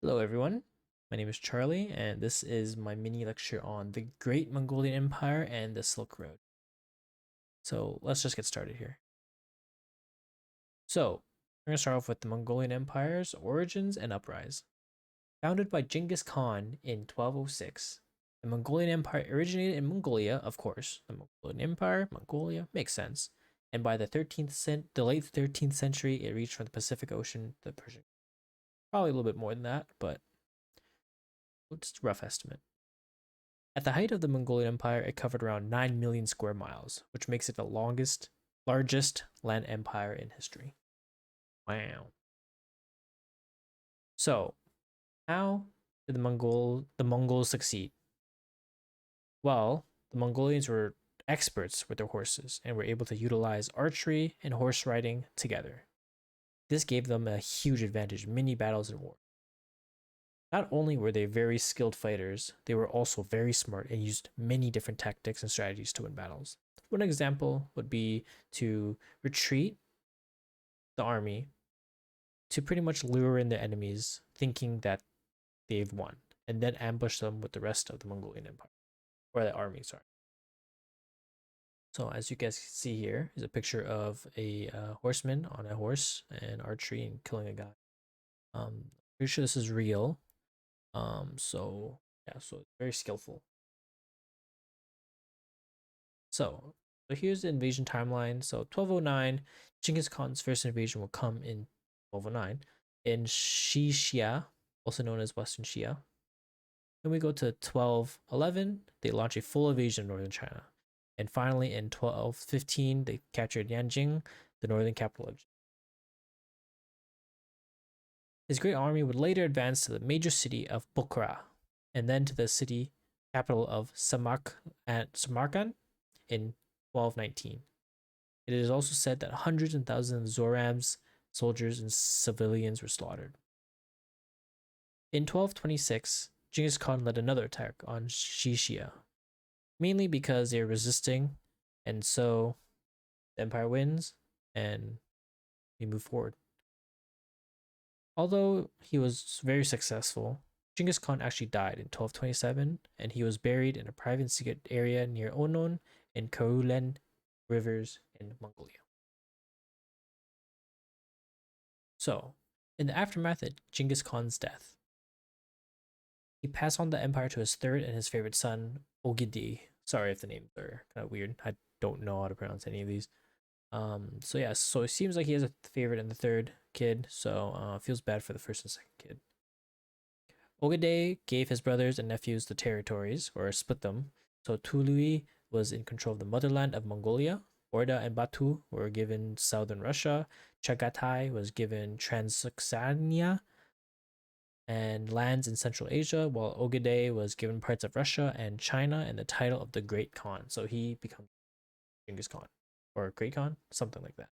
Hello, everyone. My name is Charlie, and this is my mini lecture on the Great Mongolian Empire and the Silk Road. So let's just get started here. So, we're going to start off with the Mongolian Empire's origins and uprise. Founded by Genghis Khan in 1206, the Mongolian Empire originated in Mongolia, of course. The Mongolian Empire, Mongolia, makes sense. And by the late 13th century, it reached from the Pacific Ocean to the Persian. Probably a little bit more than that, but just a rough estimate. At the height of the Mongolian Empire, it covered around 9 million square miles, which makes it the largest land empire in history. Wow. So, how did the Mongols succeed? Well, the Mongolians were experts with their horses and were able to utilize archery and horse riding together. This gave them a huge advantage in many battles and wars. Not only were they very skilled fighters, they were also very smart and used many different tactics and strategies to win battles. One example would be to retreat the army to pretty much lure in the enemies, thinking that they've won, and then ambush them with the rest of the Mongolian Empire, or the army, sorry. So as you guys can see here is a picture of a horseman on a horse and archery and killing a guy. Pretty sure this is real. So yeah, so it's very skillful. So here's the invasion timeline. So 1209, Genghis Khan's first invasion will come in 1209 in Xixia, also known as Western Xia. Then we go to 1211, they launch a full invasion of northern China. And finally, in 1215, they captured Yanjing, the northern capital of China. His great army would later advance to the major city of Bukhara, and then to the city capital of Samarkand in 1219. It is also said that hundreds and thousands of Zoram's soldiers and civilians were slaughtered. In 1226, Genghis Khan led another attack on Shishia, mainly because they were resisting, and so the empire wins and we move forward. Although he was very successful, Genghis Khan actually died in 1227 and he was buried in a private secret area near Onon and Karulen rivers in Mongolia. So, in the aftermath of Genghis Khan's death, he passed on the empire to his third and his favorite son, Ogidi. Sorry if the names are kind of weird. I don't know how to pronounce any of these. So yeah, so it seems like he has a favorite and the third kid, so feels bad for the first and second kid. Ogede gave his brothers and nephews the territories, or split them. So Tului was in control of the motherland of Mongolia. Orda and Batu were given southern Russia. Chagatai was given Transoxania and lands in Central Asia, while Ogedei was given parts of Russia and China and the title of the Great Khan. So he becomes Genghis Khan, or Great Khan, something like that.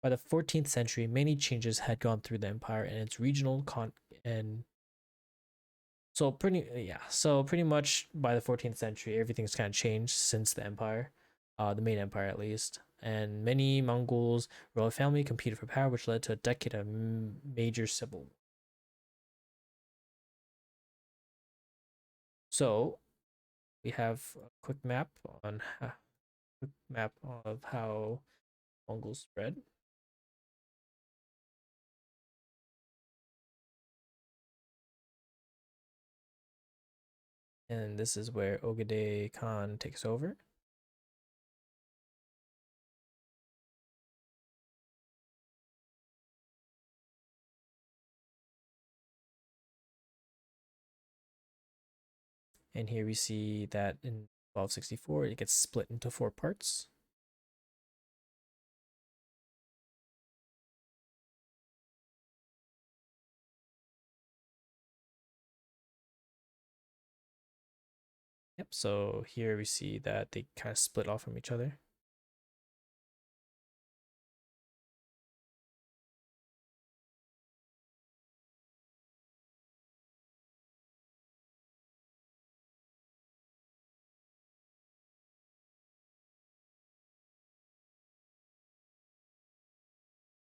By the 14th century, many changes had gone through the empire and its regional and so pretty much by the 14th century, everything's kind of changed since the empire, the main empire at least. And many Mongols royal family competed for power, which led to a decade of major civil war. So we have a quick map of how Mongols spread. And this is where Ogedei Khan takes over. And here we see that in 1264, it gets split into 4 parts. Yep, so here we see that they kind of split off from each other.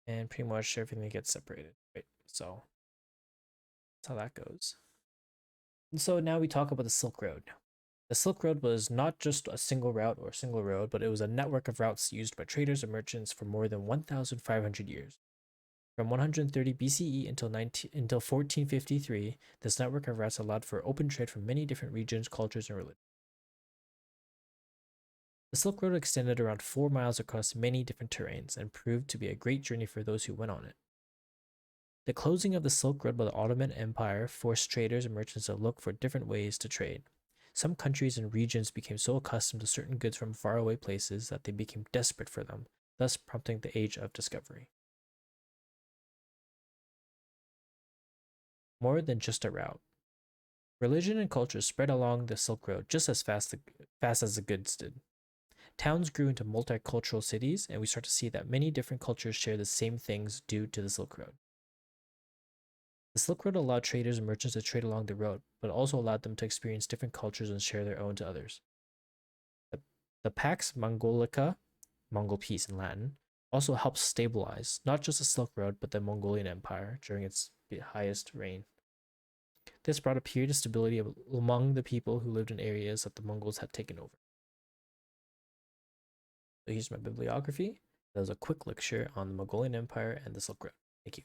And pretty much everything gets separated, right? So That's how that goes. And so now we talk about the Silk Road. The Silk Road was not just a single route or a single road, but it was a network of routes used by traders and merchants for more than 1,500 years. From 130 BCE until 1453, this network of routes allowed for open trade from many different regions, cultures, and religions. The Silk Road extended around 4 miles across many different terrains and proved to be a great journey for those who went on it. The closing of the Silk Road by the Ottoman Empire forced traders and merchants to look for different ways to trade. Some countries and regions became so accustomed to certain goods from faraway places that they became desperate for them, thus prompting the Age of Discovery. More than just a route. Religion and culture spread along the Silk Road just as fast as the goods did. Towns grew into multicultural cities, and we start to see that many different cultures share the same things due to the Silk Road. The Silk Road allowed traders and merchants to trade along the road, but also allowed them to experience different cultures and share their own to others. The Pax Mongolica, Mongol Peace in Latin, also helped stabilize not just the Silk Road but the Mongolian Empire during its highest reign. This brought a period of stability among the people who lived in areas that the Mongols had taken over. So here's my bibliography. That was a quick lecture on the Mongolian Empire and the Silk Road. Thank you.